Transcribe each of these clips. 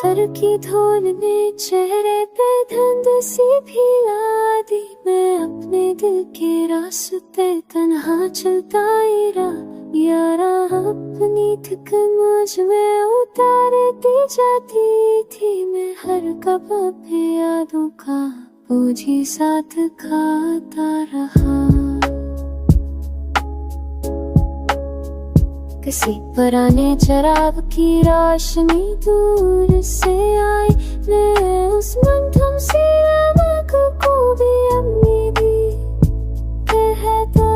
सफर की धूल ने चेहरे पे धुंध सी भी ला दी। मैं अपने दिल के रास्ते तन्हा चलता ही रहा। यारा अपनी थक मुझ में उतारती जाती थी। मैं हर कब्र पे यादों का बोझ ही साथ खाता रहा। किसी पुराने चराग की रोशनी दूर से आई। मैं उस मंथम सी आँख को भी अपनी दी। कहता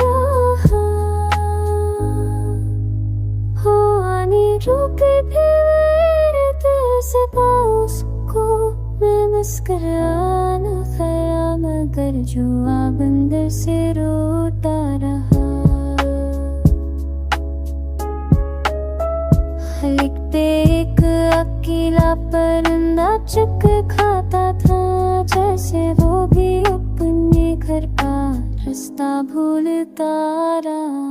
रहा हो आनी रुके फिर मेरे दिल से उसको। मैं मुस्कुराना खया मगर जुआ बंदर से रोता रहा। हलिक पे एक अकेला परिंदा चिक खाता था। जैसे वो भी अपने घर का रास्ता भूलता रहा।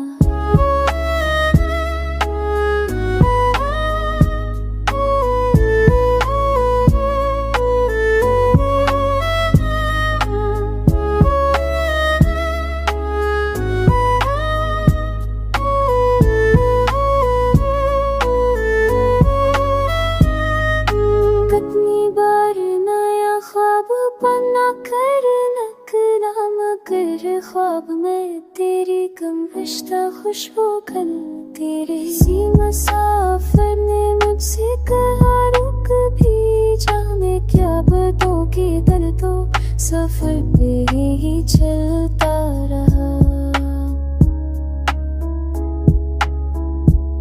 कितनी बार नया ख्वाब बना कर नकला मगर ख्वाब में तेरी कम रिश्ता खुशबू कल। तेरे सी मुसाफिर ने मुझसे कहा रुक भी जा। मैं क्या बताऊं कि दिल तो सफर पे ही चलता रहा।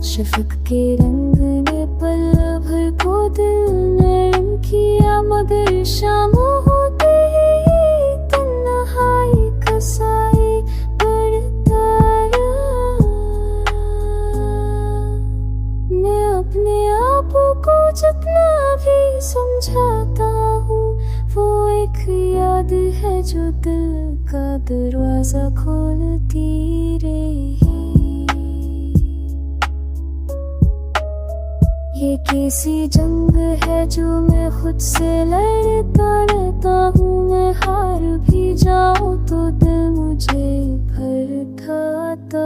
शफक के रंग ने पल भर को दिल नरम किया मगर शाम होते ही तन्हाई का साए बढ़ता रहा। मैं अपने आप को जितना भी समझाता हूँ वो एक याद है जो दिल का दरवाजा खोलती रही। ये कैसी जंग है जो मैं खुद से लड़ता रहता हूँ। मैं हार भी जाऊँ तो दिल मुझे भर खाता